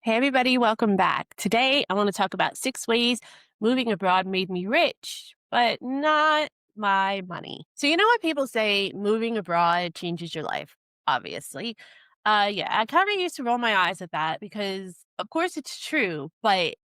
Hey, everybody, welcome back. Today, I want to talk about 6 ways moving abroad made me rich, but not my money. So, you know what people say moving abroad changes your life, obviously. Yeah, I kind of used to roll my eyes at that because, of course, it's true, but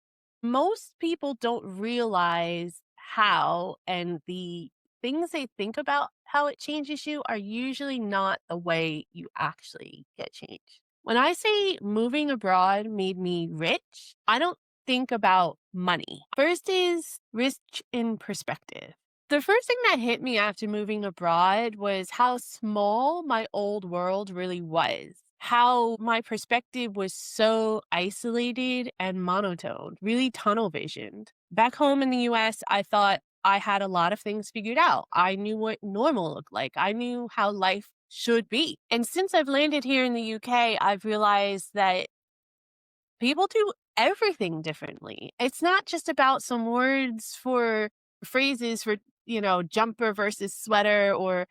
most people don't realize how, and the things they think about how it changes you are usually not the way you actually get changed. When I say moving abroad made me rich, I don't think about money. First is rich in perspective. The first thing that hit me after moving abroad was how small my old world really was. How my perspective was so isolated and monotone, really tunnel visioned. Back home in the US, I thought I had a lot of things figured out. I knew what normal looked like. I knew how life should be. And since I've landed here in the UK, I've realized that people do everything differently. It's not just about some words for phrases for, jumper versus sweater or,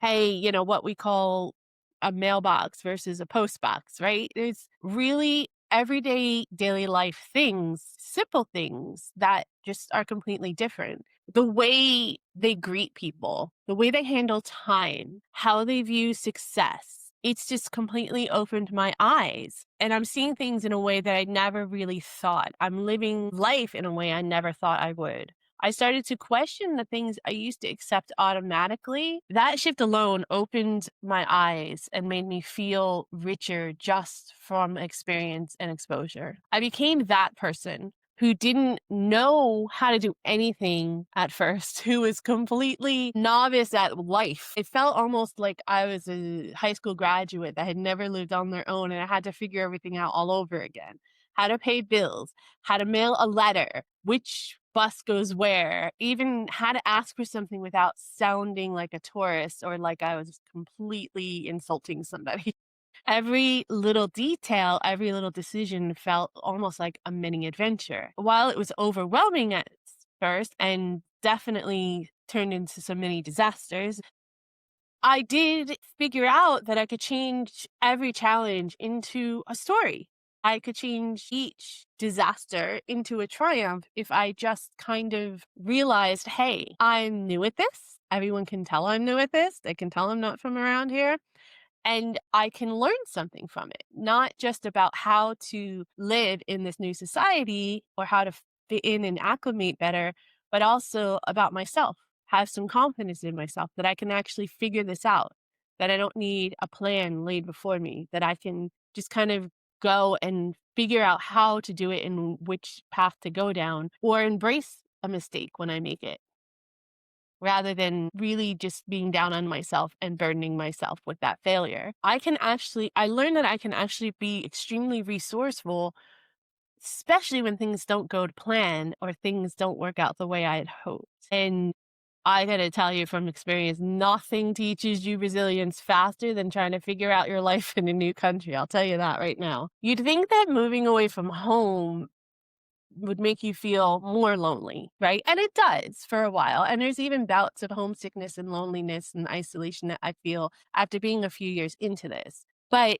hey, what we call a mailbox versus a post box, right? It's really everyday daily life things, simple things that just are completely different. The way they greet people, the way they handle time, how they view success. It's just completely opened my eyes. And I'm seeing things in a way that I never really thought. I'm living life in a way I never thought I would. I started to question the things I used to accept automatically. That shift alone opened my eyes and made me feel richer just from experience and exposure. I became that person who didn't know how to do anything at first, who was completely novice at life. It felt almost like I was a high school graduate that had never lived on their own and I had to figure everything out all over again. How to pay bills, how to mail a letter, which bus goes where, even how to ask for something without sounding like a tourist or like I was completely insulting somebody. Every little detail, every little decision felt almost like a mini adventure. While it was overwhelming at first and definitely turned into some mini disasters, I did figure out that I could change every challenge into a story. I could change each disaster into a triumph if I just kind of realized, hey, I'm new at this. Everyone can tell I'm new at this. They can tell I'm not from around here. And I can learn something from it, not just about how to live in this new society or how to fit in and acclimate better, but also about myself. Have some confidence in myself that I can actually figure this out, that I don't need a plan laid before me, that I can just kind of go and figure out how to do it and which path to go down or embrace a mistake when I make it rather than really just being down on myself and burdening myself with that failure. I learned that I can actually be extremely resourceful, especially when things don't go to plan or things don't work out the way I had hoped. And I gotta tell you from experience, nothing teaches you resilience faster than trying to figure out your life in a new country. I'll tell you that right now. You'd think that moving away from home would make you feel more lonely, right? And it does for a while. And there's even bouts of homesickness and loneliness and isolation that I feel after being a few years into this. But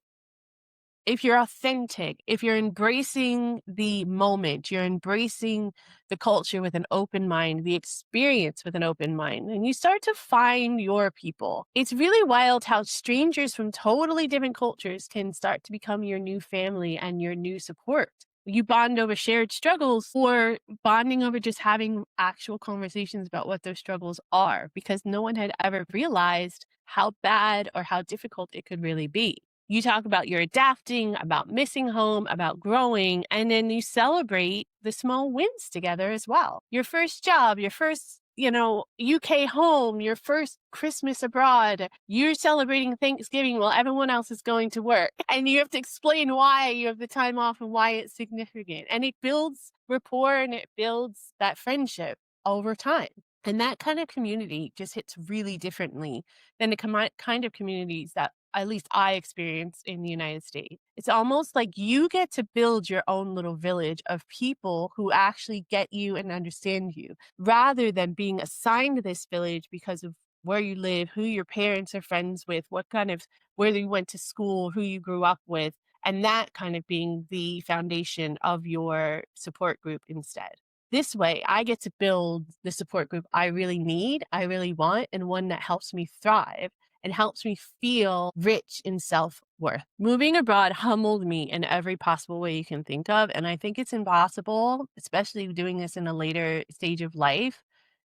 if you're authentic, if you're embracing the moment, you're embracing the culture with an open mind, the experience with an open mind, and you start to find your people. It's really wild how strangers from totally different cultures can start to become your new family and your new support. You bond over shared struggles or bonding over just having actual conversations about what those struggles are because no one had ever realized how bad or how difficult it could really be. You talk about you're adapting, about missing home, about growing, and then you celebrate the small wins together as well. Your first job, your first, UK home, your first Christmas abroad, you're celebrating Thanksgiving while everyone else is going to work. And you have to explain why you have the time off and why it's significant. And it builds rapport and it builds that friendship over time. And that kind of community just hits really differently than the kind of communities that at least I experience in the United States. It's almost like you get to build your own little village of people who actually get you and understand you, rather than being assigned this village because of where you live, who your parents are friends with, whether you went to school, who you grew up with. and that kind of being the foundation of your support group instead. This way, I get to build the support group I really need, I really want, and one that helps me thrive and helps me feel rich in self worth. Moving abroad humbled me in every possible way you can think of. And I think it's impossible, especially doing this in a later stage of life,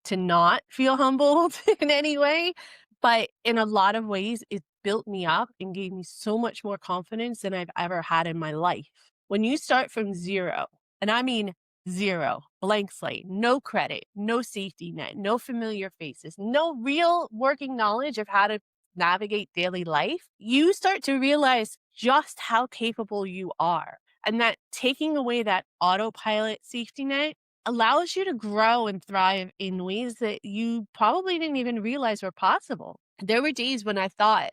to not feel humbled in any way. But in a lot of ways, it built me up and gave me so much more confidence than I've ever had in my life. When you start from zero, and I mean zero, blank slate, no credit, no safety net, no familiar faces, no real working knowledge of how to navigate daily life, you start to realize just how capable you are. And that taking away that autopilot safety net allows you to grow and thrive in ways that you probably didn't even realize were possible. There were days when I thought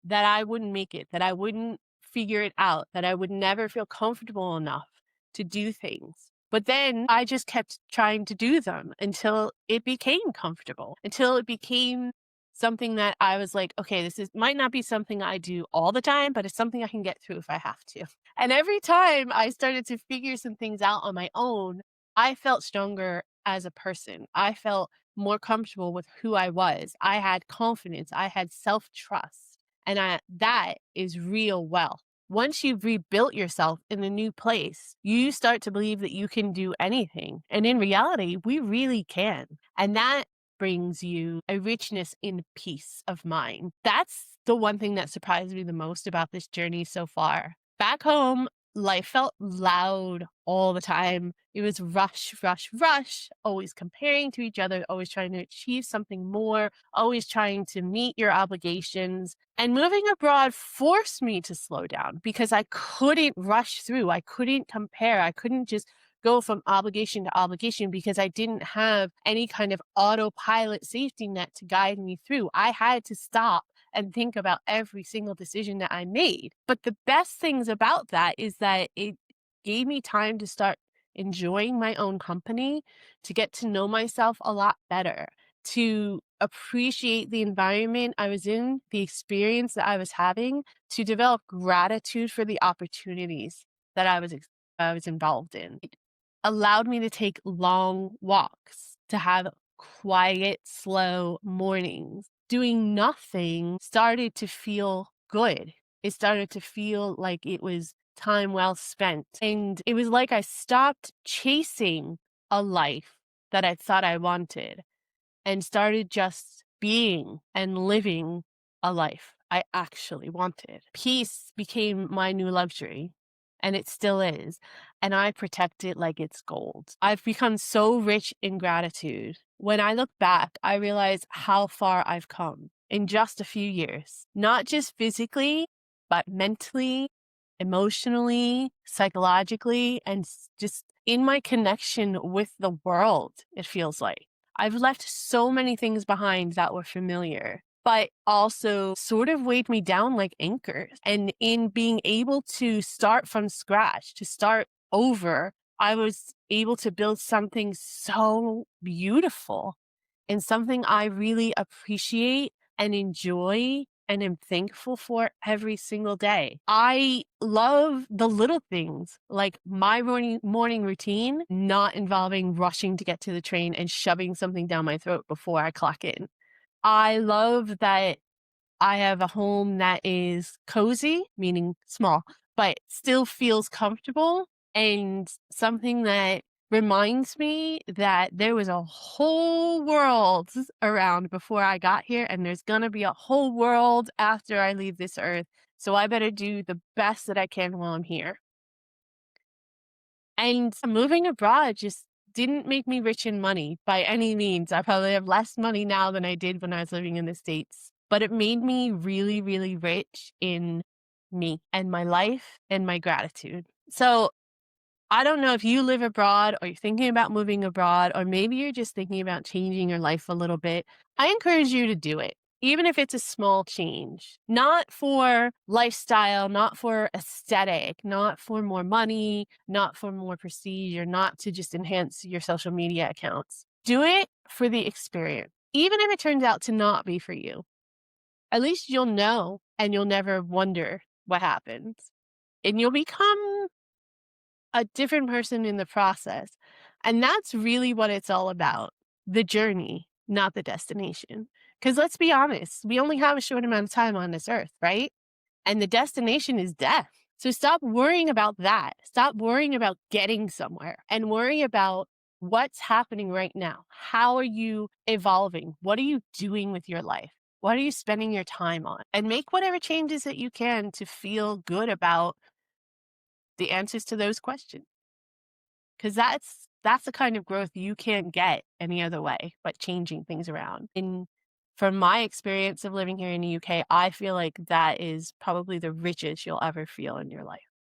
that I wouldn't make it, that I wouldn't figure it out, that I would never feel comfortable enough to do things. But then I just kept trying to do them until it became comfortable, until it became something that I was like, okay, this is might not be something I do all the time, but it's something I can get through if I have to. And every time I started to figure some things out on my own, I felt stronger as a person. I felt more comfortable with who I was. I had confidence. I had self trust. And that is real wealth. Once you've rebuilt yourself in a new place, you start to believe that you can do anything. And in reality, we really can. And that brings you a richness in peace of mind. That's the one thing that surprised me the most about this journey so far. Back home, life felt loud all the time. It was rush, rush, rush, always comparing to each other, always trying to achieve something more, always trying to meet your obligations. And moving abroad forced me to slow down because I couldn't rush through. I couldn't compare. I couldn't just go from obligation to obligation because I didn't have any kind of autopilot safety net to guide me through. I had to stop and think about every single decision that I made. But the best things about that is that it gave me time to start enjoying my own company, to get to know myself a lot better, to appreciate the environment I was in, the experience that I was having, to develop gratitude for the opportunities that I was involved in. It allowed me to take long walks, to have quiet, slow mornings. Doing nothing started to feel good. It started to feel like it was time well spent. And it was like I stopped chasing a life that I thought I wanted and started just being and living a life I actually wanted. Peace became my new luxury, and it still is. And I protect it like it's gold. I've become so rich in gratitude. When I look back, I realize how far I've come in just a few years, not just physically, but mentally, emotionally, psychologically, and just in my connection with the world, it feels like. I've left so many things behind that were familiar, but also sort of weighed me down like anchors. And in being able to start from scratch, to start over, I was able to build something so beautiful and something I really appreciate and enjoy and am thankful for every single day. I love the little things like my morning routine, not involving rushing to get to the train and shoving something down my throat before I clock in. I love that I have a home that is cozy, meaning small, but still feels comfortable and something that reminds me that there was a whole world around before I got here, and there's going to be a whole world after I leave this earth. So I better do the best that I can while I'm here. And moving abroad just didn't make me rich in money by any means. I probably have less money now than I did when I was living in the States, but it made me really, really rich in me and my life and my gratitude. So I don't know if you live abroad or you're thinking about moving abroad, or maybe you're just thinking about changing your life a little bit. I encourage you to do it, even if it's a small change, not for lifestyle, not for aesthetic, not for more money, not for more prestige, or not to just enhance your social media accounts. Do it for the experience, even if it turns out to not be for you. At least you'll know and you'll never wonder what happens. and you'll become a different person in the process. And that's really what it's all about, the journey, not the destination. Because let's be honest, we only have a short amount of time on this earth, right? And the destination is death. So stop worrying about that. Stop worrying about getting somewhere and worry about what's happening right now. How are you evolving? What are you doing with your life? What are you spending your time on? And make whatever changes that you can to feel good about the answers to those questions. Because that's the kind of growth you can't get any other way but changing things around. And from my experience of living here in the UK, I feel like that is probably the richest you'll ever feel in your life.